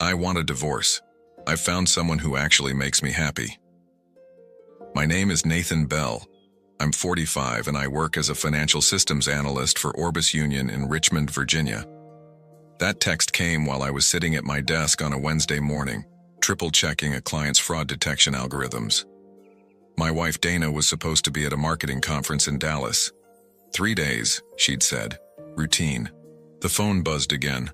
I want a divorce. I've found someone who actually makes me happy. My name is Nathan Bell. I'm 45 and I work as a financial systems analyst for Orbis Union in Richmond, Virginia. That text came while I was sitting at my desk on a Wednesday morning, triple-checking a client's fraud detection algorithms. My wife Dana was supposed to be at a marketing conference in Dallas. 3 days, she'd said. Routine. The phone buzzed again.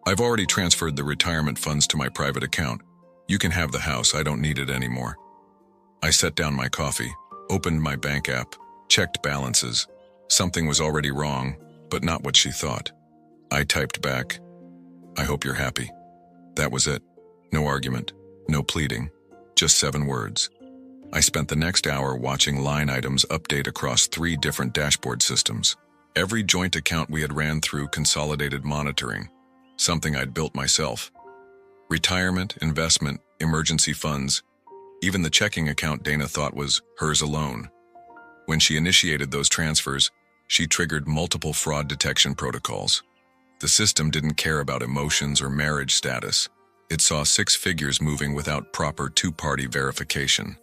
I've already transferred the retirement funds to my private account. You can have the house, I don't need it anymore. I set down my coffee, opened my bank app, checked balances. Something was already wrong, but not what she thought. I typed back, I hope you're happy. That was it. No argument, no pleading, just 7 words. I spent the next hour watching line items update across 3 different dashboard systems. Every joint account we had ran through consolidated monitoring, something I'd built myself. Retirement, investment, emergency funds, even the checking account Dana thought was hers alone. When she initiated those transfers, she triggered multiple fraud detection protocols. The system didn't care about emotions or marriage status. It saw 6 figures moving without proper 2-party verification.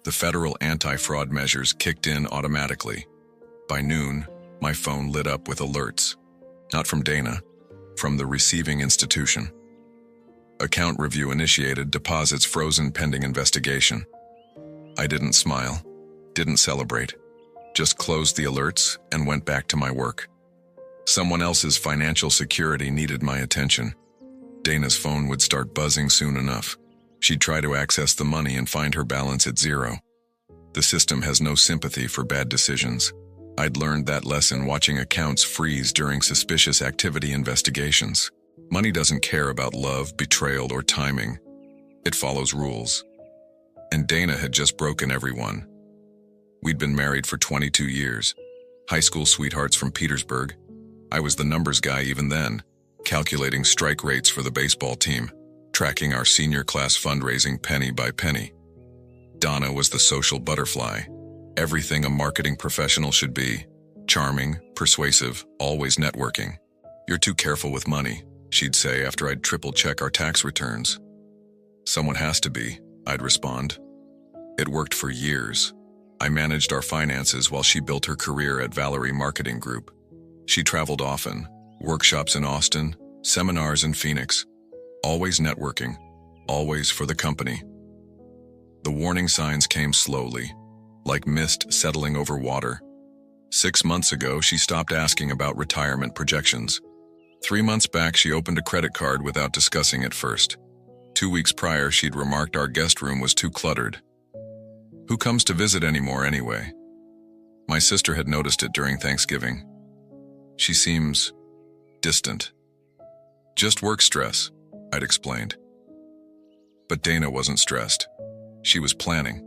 The federal anti-fraud measures kicked in automatically. By noon, my phone lit up with alerts. Not from Dana, from the receiving institution. Account review initiated, deposits frozen pending investigation. I didn't smile, didn't celebrate, just closed the alerts and went back to my work. Someone else's financial security needed my attention. Dana's phone would start buzzing soon enough. She'd try to access the money and find her balance at 0. The system has no sympathy for bad decisions. I'd learned that lesson watching accounts freeze during suspicious activity investigations. Money doesn't care about love, betrayal, or timing. It follows rules. And Dana had just broken every one. We'd been married for 22 years. High school sweethearts from Petersburg. I was the numbers guy even then, calculating strike rates for the baseball team, tracking our senior class fundraising penny by penny. Donna was the social butterfly. Everything a marketing professional should be. Charming, persuasive, always networking. You're too careful with money, she'd say after I'd triple-check our tax returns. Someone has to be, I'd respond. It worked for years. I managed our finances while she built her career at Valerie Marketing Group. She traveled often, workshops in Austin, seminars in Phoenix. Always networking, always for the company. The warning signs came slowly, like mist settling over water. 6 months ago, she stopped asking about retirement projections. 3 months back, she opened a credit card without discussing it first. 2 weeks prior, she'd remarked our guest room was too cluttered. Who comes to visit anymore anyway? My sister had noticed it during Thanksgiving. She seems distant. Just work stress, I'd explained. But Dana wasn't stressed. She was planning.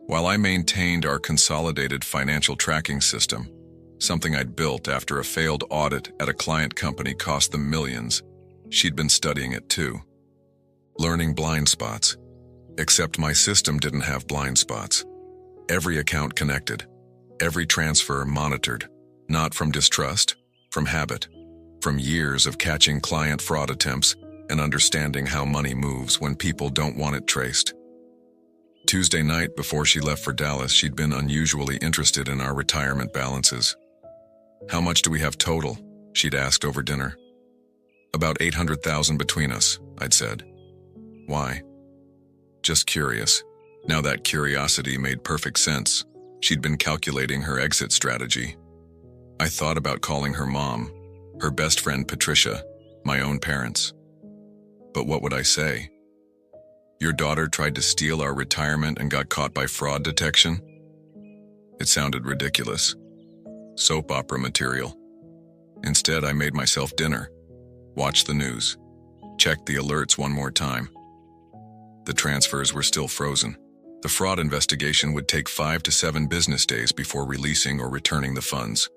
While I maintained our consolidated financial tracking system, something I'd built after a failed audit at a client company cost them millions, she'd been studying it too. Learning blind spots. Except my system didn't have blind spots. Every account connected. Every transfer monitored. Not from distrust, from habit. From years of catching client fraud attempts and understanding how money moves when people don't want it traced. Tuesday night before she left for Dallas, she'd been unusually interested in our retirement balances. How much do we have total? She'd asked over dinner. About $800,000 between us, I'd said. Why? Just curious. Now that curiosity made perfect sense. She'd been calculating her exit strategy. I thought about calling her mom, her best friend Patricia, my own parents. But what would I say? Your daughter tried to steal our retirement and got caught by fraud detection? It sounded ridiculous. Soap opera material. Instead, I made myself dinner, watched the news, checked the alerts one more time. The transfers were still frozen. The fraud investigation would take 5 to 7 business days before releasing or returning the funds.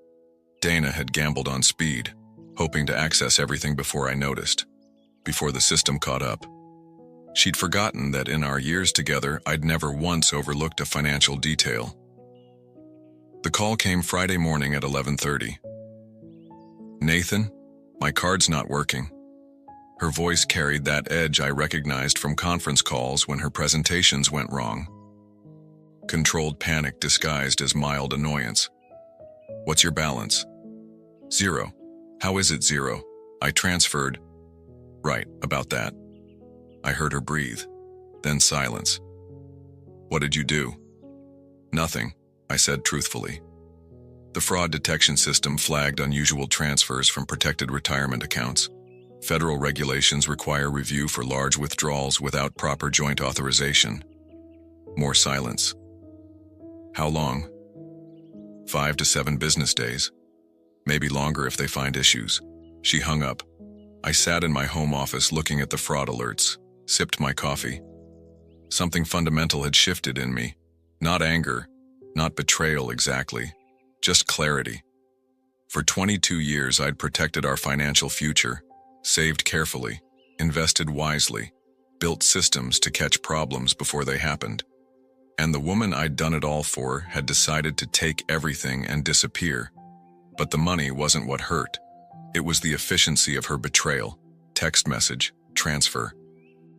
Dana had gambled on speed, hoping to access everything before I noticed, before the system caught up. She'd forgotten that in our years together, I'd never once overlooked a financial detail. The call came Friday morning at 11:30. Nathan, my card's not working. Her voice carried that edge I recognized from conference calls when her presentations went wrong. Controlled panic disguised as mild annoyance. "What's your balance?" "Zero." "How is it zero?" "I transferred." "Right, about that." I heard her breathe, then silence. "What did you do?" "Nothing," I said truthfully. The fraud detection system flagged unusual transfers from protected retirement accounts. Federal regulations require review for large withdrawals without proper joint authorization. More silence. "How long?" 5 to 7 business days. Maybe longer if they find issues. She hung up. I sat in my home office looking at the fraud alerts, sipped my coffee. Something fundamental had shifted in me. Not anger, not betrayal exactly, just clarity. For 22 years I'd protected our financial future, saved carefully, invested wisely, built systems to catch problems before they happened. And the woman I'd done it all for had decided to take everything and disappear. But the money wasn't what hurt. It was the efficiency of her betrayal. Text message, transfer,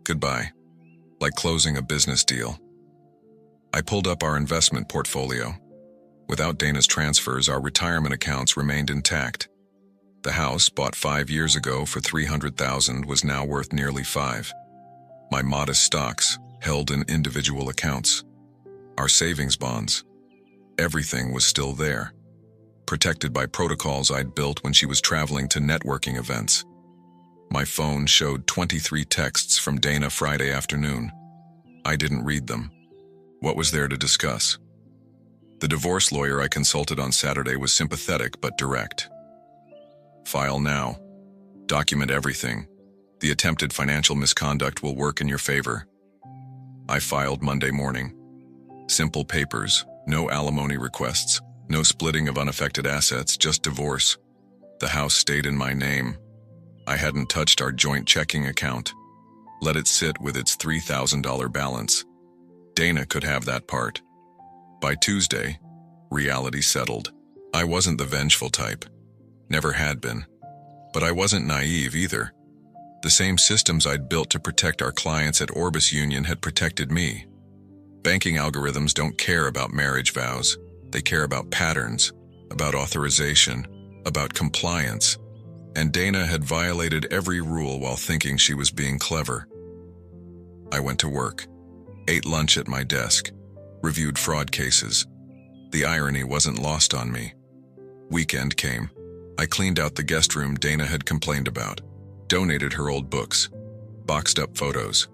goodbye. Like closing a business deal. I pulled up our investment portfolio. Without Dana's transfers, our retirement accounts remained intact. The house, bought 5 years ago for $300,000, was now worth nearly $5. My modest stocks, held in individual accounts. Our savings bonds. Everything was still there. Protected by protocols I'd built when she was traveling to networking events. My phone showed 23 texts from Dana Friday afternoon. I didn't read them. What was there to discuss? The divorce lawyer I consulted on Saturday was sympathetic but direct. "File now. Document everything. The attempted financial misconduct will work in your favor." I filed Monday morning. Simple papers, no alimony requests, no splitting of unaffected assets, just divorce. The house stayed in my name. I hadn't touched our joint checking account. Let it sit with its $3,000 balance. Dana could have that part. By Tuesday, reality settled. I wasn't the vengeful type. Never had been. But I wasn't naive either. The same systems I'd built to protect our clients at Orbis Union had protected me. Banking algorithms don't care about marriage vows. They care about patterns, about authorization, about compliance. And Dana had violated every rule while thinking she was being clever. I went to work, ate lunch at my desk, reviewed fraud cases. The irony wasn't lost on me. Weekend came. I cleaned out the guest room Dana had complained about, donated her old books, boxed up photos.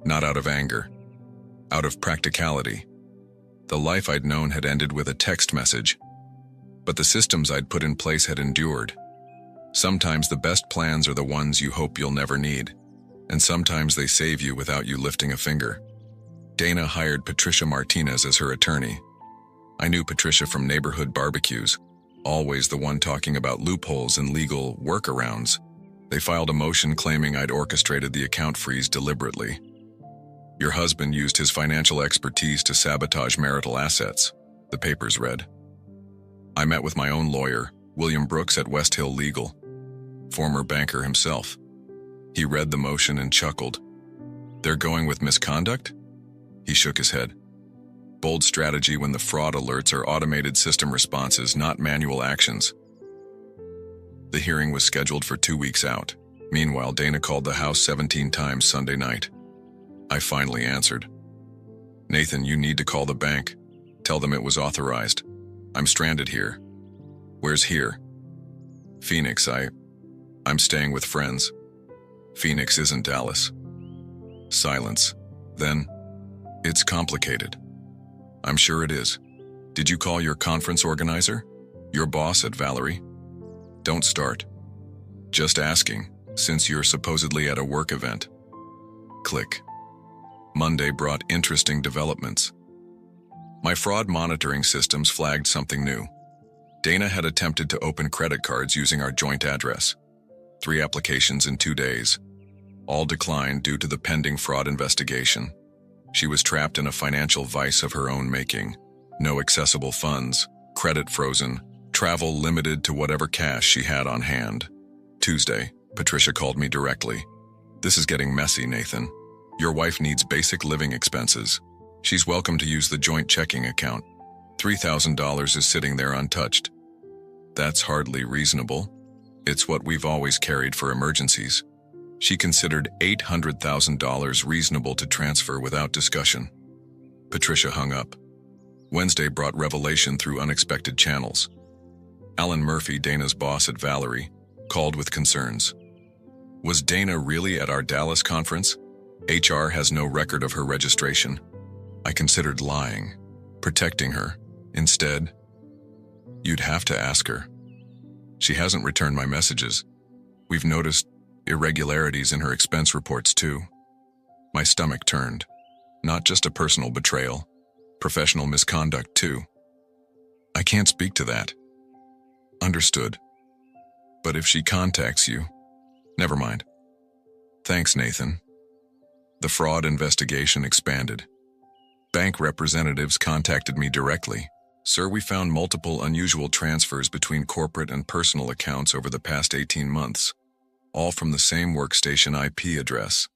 Not out of anger, out of practicality. The life I'd known had ended with a text message, but the systems I'd put in place had endured. Sometimes the best plans are the ones you hope you'll never need, and sometimes they save you without you lifting a finger. Dana hired Patricia Martinez as her attorney. I knew Patricia from neighborhood barbecues, always the one talking about loopholes and legal workarounds. They filed a motion claiming I'd orchestrated the account freeze deliberately. "Your husband used his financial expertise to sabotage marital assets," the papers read. I met with my own lawyer, William Brooks at West Hill Legal, former banker himself. He read the motion and chuckled. "They're going with misconduct?" He shook his head. "Bold strategy when the fraud alerts are automated system responses, not manual actions." The hearing was scheduled for 2 weeks out. Meanwhile, Dana called the house 17 times Sunday night. I finally answered. "Nathan, you need to call the bank. Tell them it was authorized. I'm stranded here." "Where's here?" "Phoenix. I'm staying with friends." "Phoenix isn't Dallas." Silence. Then, "It's complicated." "I'm sure it is. Did you call your conference organizer? Your boss at Valerie?" "Don't start." "Just asking, since you're supposedly at a work event." Click. Monday brought interesting developments. My fraud monitoring systems flagged something new. Dana had attempted to open credit cards using our joint address. 3 applications in 2 days. All declined due to the pending fraud investigation. She was trapped in a financial vice of her own making. No accessible funds, credit frozen, travel limited to whatever cash she had on hand. Tuesday, Patricia called me directly. This is getting messy, Nathan. Your wife needs basic living expenses. She's welcome to use the joint checking account. $3,000 is sitting there untouched. That's hardly reasonable. It's what we've always carried for emergencies. She considered $800,000 reasonable to transfer without discussion. Patricia hung up. Wednesday brought revelation through unexpected channels. Alan Murphy, Dana's boss at Valerie, called with concerns. Was Dana really at our Dallas conference? HR has no record of her registration. I considered lying, protecting her. Instead, you'd have to ask her. She hasn't returned my messages. We've noticed irregularities in her expense reports too. My stomach turned. Not just a personal betrayal, professional misconduct too. I can't speak to that. Understood. But if she contacts you, never mind. Thanks, Nathan. The fraud investigation expanded. Bank representatives contacted me directly. Sir, we found multiple unusual transfers between corporate and personal accounts over the past 18 months, all from the same workstation IP address.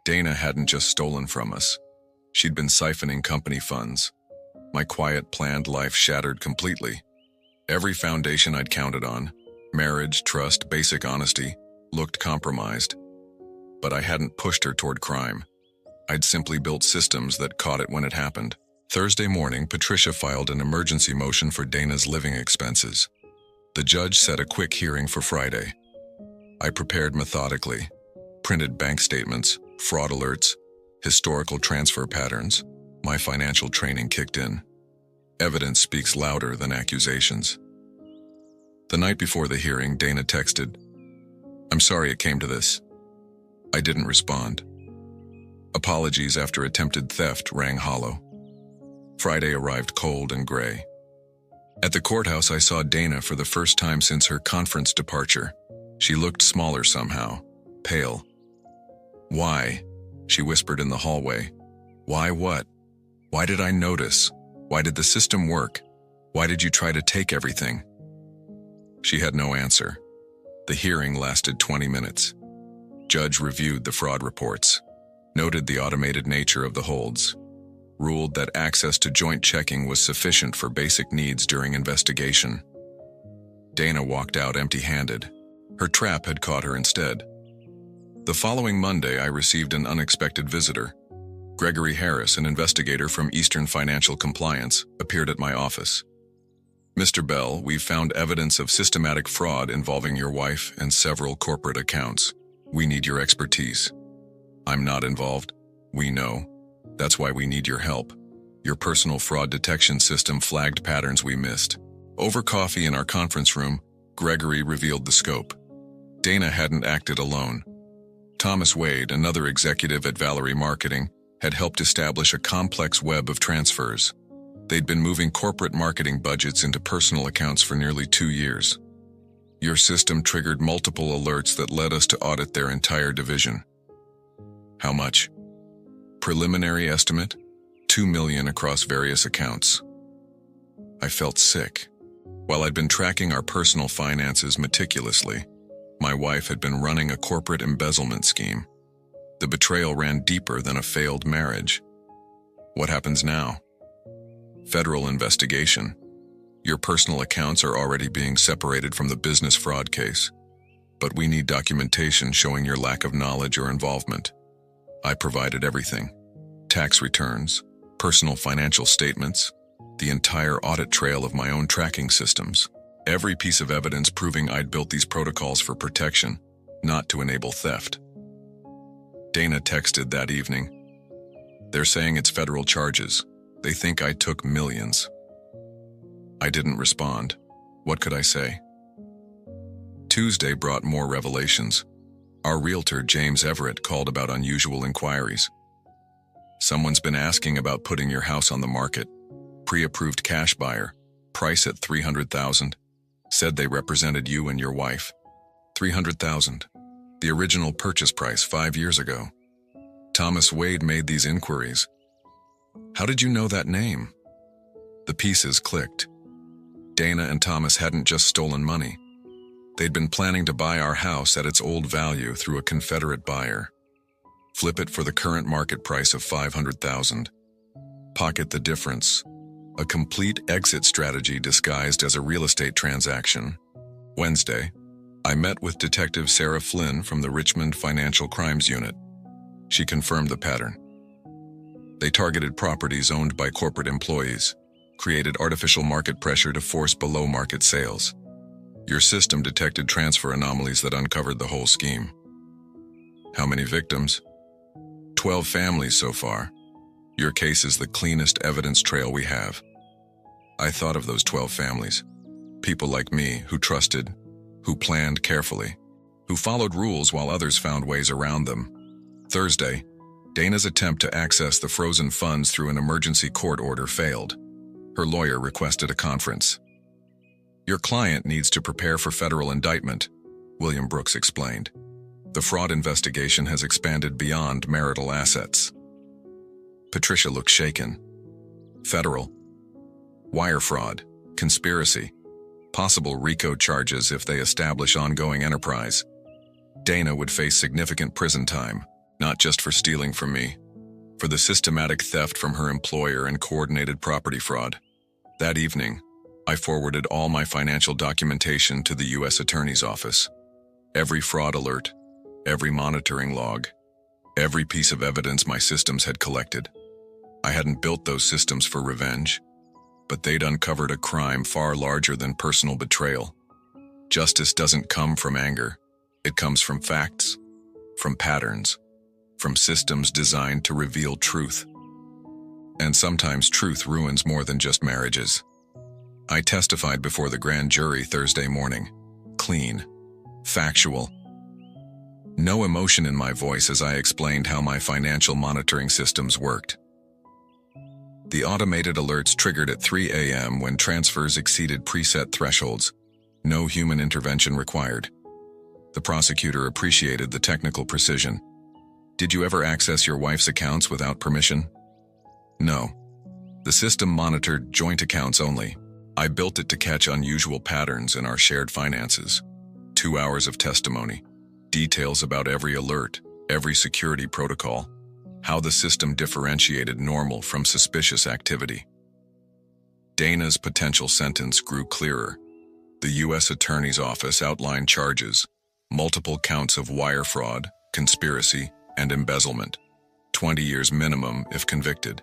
Dana hadn't just stolen from us. She'd been siphoning company funds. My quiet, planned life shattered completely. Every foundation I'd counted on, marriage, trust, basic honesty, looked compromised. But I hadn't pushed her toward crime. I'd simply built systems that caught it when it happened. Thursday morning, Patricia filed an emergency motion for Dana's living expenses. The judge set a quick hearing for Friday. I prepared methodically, printed bank statements, fraud alerts, historical transfer patterns. My financial training kicked in. Evidence speaks louder than accusations. The night before the hearing, Dana texted, "I'm sorry it came to this." I didn't respond. Apologies after attempted theft rang hollow. Friday arrived cold and gray. At the courthouse, I saw Dana for the first time since her conference departure. She looked smaller somehow, pale. "Why?" she whispered in the hallway. "Why what? Why did I notice? Why did the system work? Why did you try to take everything?" She had no answer. The hearing lasted 20 minutes. Judge reviewed the fraud reports, noted the automated nature of the holds, ruled that access to joint checking was sufficient for basic needs during investigation. Dana walked out empty-handed. Her trap had caught her instead. The following Monday, I received an unexpected visitor. Gregory Harris, an investigator from Eastern Financial Compliance, appeared at my office. "Mr. Bell, we've found evidence of systematic fraud involving your wife and several corporate accounts. We need your expertise." "I'm not involved." "We know. That's why we need your help. Your personal fraud detection system flagged patterns we missed." Over coffee in our conference room, Gregory revealed the scope. Dana hadn't acted alone. Thomas Wade, another executive at Valerie Marketing, had helped establish a complex web of transfers. They'd been moving corporate marketing budgets into personal accounts for nearly 2 years. Your system triggered multiple alerts that led us to audit their entire division. How much? Preliminary estimate, $2 million across various accounts. I felt sick. While I'd been tracking our personal finances meticulously, my wife had been running a corporate embezzlement scheme. The betrayal ran deeper than a failed marriage. What happens now? Federal investigation. Your personal accounts are already being separated from the business fraud case, but we need documentation showing your lack of knowledge or involvement. I provided everything. Tax returns, personal financial statements, the entire audit trail of my own tracking systems. Every piece of evidence proving I'd built these protocols for protection, not to enable theft. Dana texted that evening. "They're saying it's federal charges. They think I took millions." I didn't respond. What could I say? Tuesday brought more revelations. Our realtor, James Everett, called about unusual inquiries. "Someone's been asking about putting your house on the market. Pre-approved cash buyer. Price at $300,000. Said they represented you and your wife. $300,000. The original purchase price 5 years ago. Thomas Wade made these inquiries." "How did you know that name?" The pieces clicked. Dana and Thomas hadn't just stolen money. They'd been planning to buy our house at its old value through a Confederate buyer. Flip it for the current market price of $500,000. Pocket the difference. A complete exit strategy disguised as a real estate transaction. Wednesday, I met with Detective Sarah Flynn from the Richmond Financial Crimes Unit. She confirmed the pattern. They targeted properties owned by corporate employees, created artificial market pressure to force below-market sales. Your system detected transfer anomalies that uncovered the whole scheme. How many victims? 12 families so far. Your case is the cleanest evidence trail we have. I thought of those 12 families. People like me who trusted, who planned carefully, who followed rules while others found ways around them. Thursday, Dana's attempt to access the frozen funds through an emergency court order failed. Her lawyer requested a conference. Your client needs to prepare for federal indictment, William Brooks explained. The fraud investigation has expanded beyond marital assets. Patricia looked shaken. Federal. Wire fraud, conspiracy, possible RICO charges if they establish ongoing enterprise. Dana would face significant prison time, not just for stealing from me, for the systematic theft from her employer and coordinated property fraud. That evening, I forwarded all my financial documentation to the U.S. Attorney's Office. Every fraud alert, every monitoring log, every piece of evidence my systems had collected. I hadn't built those systems for revenge, but they'd uncovered a crime far larger than personal betrayal. Justice doesn't come from anger. It comes from facts, from patterns, from systems designed to reveal truth. And sometimes truth ruins more than just marriages. I testified before the grand jury Thursday morning. Clean. Factual. No emotion in my voice as I explained how my financial monitoring systems worked. The automated alerts triggered at 3 a.m. when transfers exceeded preset thresholds. No human intervention required. The prosecutor appreciated the technical precision. Did you ever access your wife's accounts without permission? No. The system monitored joint accounts only. I built it to catch unusual patterns in our shared finances. 2 hours of testimony. Details about every alert, every security protocol. How the system differentiated normal from suspicious activity. Dana's potential sentence grew clearer. The U.S. Attorney's Office outlined charges, multiple counts of wire fraud, conspiracy, and embezzlement. 20 years minimum if convicted.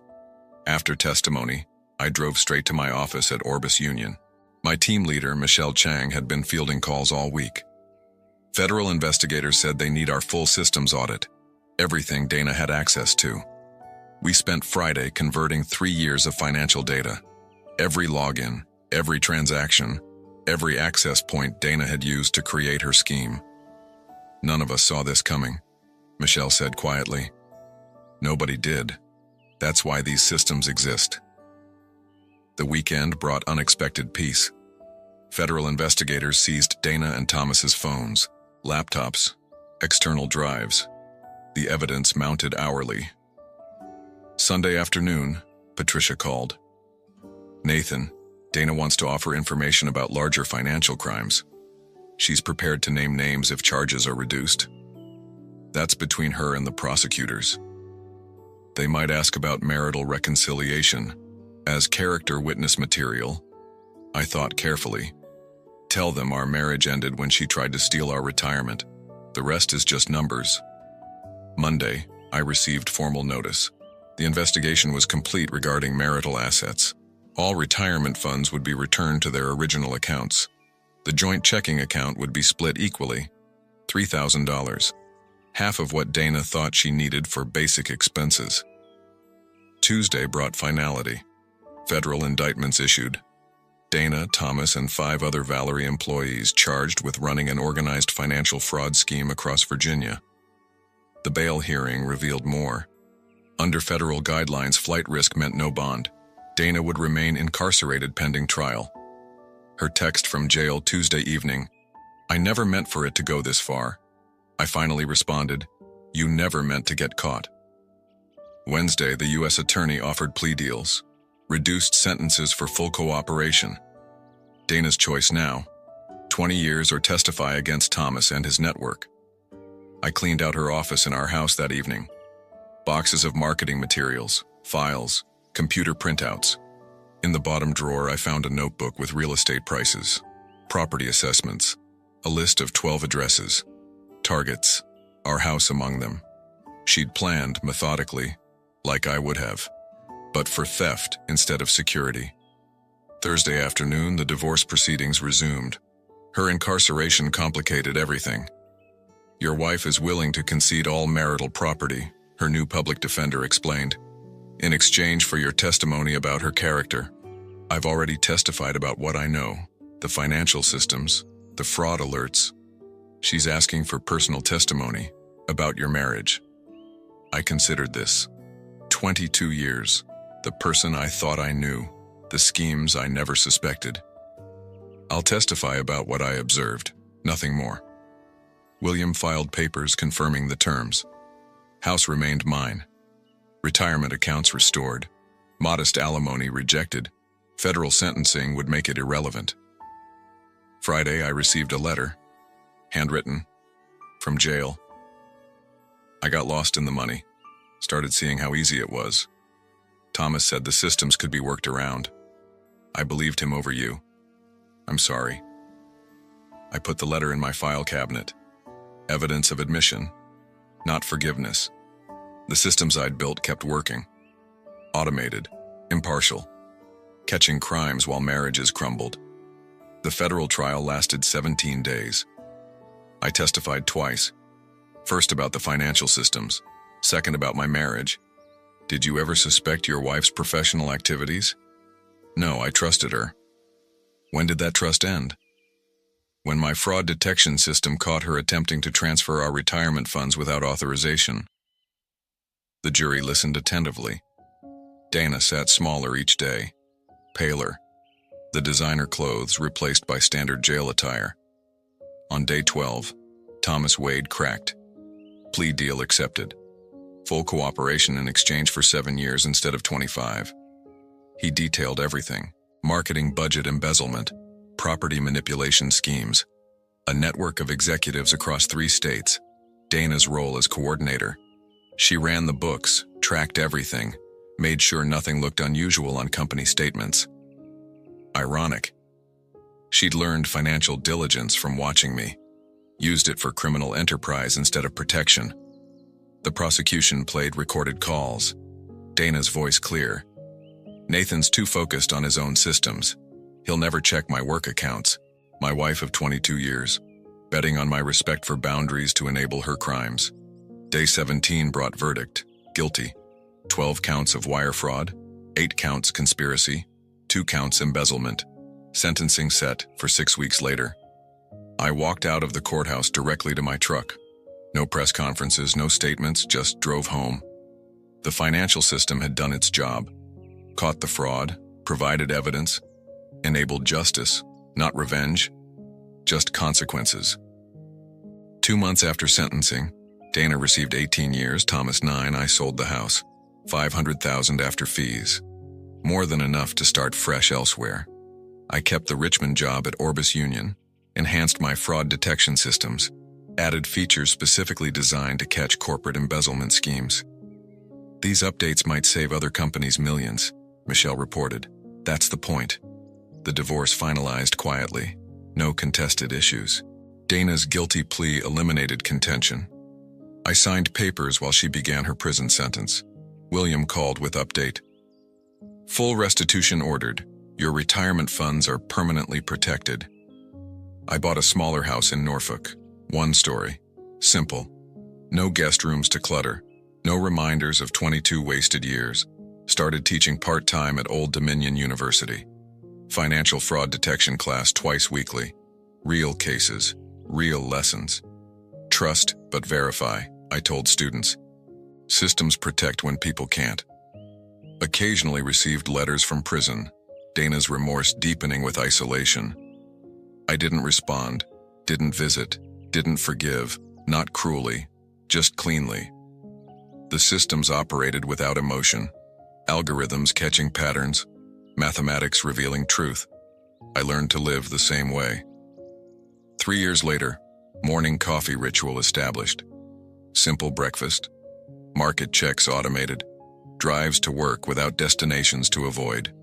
After testimony, I drove straight to my office at Orbis Union. My team leader, Michelle Chang, had been fielding calls all week. Federal investigators said they need our full systems audit. Everything Dana had access to. We spent Friday converting 3 years of financial data. Every login, every transaction, every access point Dana had used to create her scheme. None of us saw this coming, Michelle said quietly. Nobody did. That's why these systems exist. The weekend brought unexpected peace. Federal investigators seized Dana and Thomas's phones, laptops, external drives. The evidence mounted hourly. Sunday afternoon, Patricia called. Nathan, Dana wants to offer information about larger financial crimes. She's prepared to name names if charges are reduced. That's between her and the prosecutors. They might ask about marital reconciliation. As character witness material, I thought carefully. Tell them our marriage ended when she tried to steal our retirement. The rest is just numbers. Monday, I received formal notice. The investigation was complete regarding marital assets. All retirement funds would be returned to their original accounts. The joint checking account would be split equally, $3,000, half of what Dana thought she needed for basic expenses. Tuesday brought finality. Federal indictments issued. Dana, Thomas, and 5 other Valerie employees charged with running an organized financial fraud scheme across Virginia. The bail hearing revealed more. Under federal guidelines, flight risk meant no bond. Dana would remain incarcerated pending trial. Her text from jail Tuesday evening, I never meant for it to go this far. I finally responded, you never meant to get caught. Wednesday, the U.S. Attorney offered plea deals, reduced sentences for full cooperation. Dana's choice now, 20 years or testify against Thomas and his network. I cleaned out her office in our house that evening. Boxes of marketing materials, files, computer printouts. In the bottom drawer, I found a notebook with real estate prices, property assessments, a list of 12 addresses, targets, our house among them. She'd planned methodically, like I would have, but for theft instead of security. Thursday afternoon, the divorce proceedings resumed. Her incarceration complicated everything. Your wife is willing to concede all marital property, her new public defender explained, in exchange for your testimony about her character. I've already testified about what I know, the financial systems, the fraud alerts. She's asking for personal testimony about your marriage. I considered this. 22 years, the person I thought I knew, the schemes I never suspected. I'll testify about what I observed, nothing more. William filed papers confirming the terms. House remained mine. Retirement accounts restored. Modest alimony rejected. Federal sentencing would make it irrelevant. Friday, I received a letter, handwritten, from jail. I got lost in the money, started seeing how easy it was. Thomas said the systems could be worked around. I believed him over you. I'm sorry. I put the letter in my file cabinet. Evidence of admission, not forgiveness. The systems I'd built kept working. Automated, impartial, catching crimes while marriages crumbled. The federal trial lasted 17 days. I testified twice. First about the financial systems, second about my marriage. Did you ever suspect your wife's professional activities? No, I trusted her. When did that trust end? When my fraud detection system caught her attempting to transfer our retirement funds without authorization. The jury listened attentively. Dana sat smaller each day, paler, the designer clothes replaced by standard jail attire. On day 12, Thomas Wade cracked. Plea deal accepted. Full cooperation in exchange for 7 years instead of 25. He detailed everything: marketing budget embezzlement, property manipulation schemes, a network of executives across 3 states, Dana's role as coordinator. She ran the books, tracked everything, made sure nothing looked unusual on company statements. Ironic. She'd learned financial diligence from watching me, used it for criminal enterprise instead of protection. The prosecution played recorded calls, Dana's voice clear. Nathan's too focused on his own systems. He'll never check my work accounts. My wife of 22 years, betting on my respect for boundaries to enable her crimes. Day 17 brought verdict, guilty. 12 counts of wire fraud, 8 counts conspiracy, 2 counts embezzlement. Sentencing set for 6 weeks later. I walked out of the courthouse directly to my truck. No press conferences, no statements, just drove home. The financial system had done its job. Caught the fraud, provided evidence, enabled justice, not revenge, just consequences. 2 months after sentencing, Dana received 18 years, Thomas 9. I sold the house, $500,000 after fees. More than enough to start fresh elsewhere. I kept the Richmond job at Orbis Union, enhanced my fraud detection systems, added features specifically designed to catch corporate embezzlement schemes. These updates might save other companies millions, Michelle reported. That's the point. The divorce finalized quietly. No contested issues. Dana's guilty plea eliminated contention. I signed papers while she began her prison sentence. William called with update. Full restitution ordered. Your retirement funds are permanently protected. I bought a smaller house in Norfolk. 1 story. Simple. No guest rooms to clutter. No reminders of 22 wasted years. Started teaching part-time at Old Dominion University. Financial fraud detection class twice weekly. Real cases. Real lessons. Trust but verify, I told students. Systems protect when people can't. Occasionally received letters from prison. Dana's remorse deepening with isolation. I didn't respond, didn't visit, didn't forgive, not cruelly, just cleanly. The systems operated without emotion, algorithms catching patterns, mathematics revealing truth. I learned to live the same way. 3 years later, morning coffee ritual established. Simple breakfast, market checks automated, drives to work without destinations to avoid.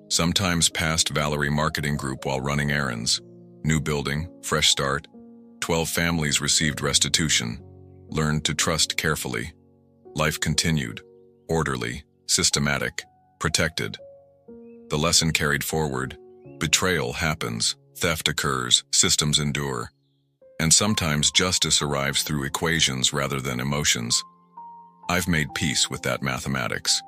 Sometimes past Valerie marketing group while running errands. New building, fresh start. 12 families received restitution. Learned to trust carefully. Life continued. Orderly, systematic, protected. The lesson carried forward. Betrayal happens, theft occurs, systems endure. And sometimes justice arrives through equations rather than emotions. I've made peace with that mathematics.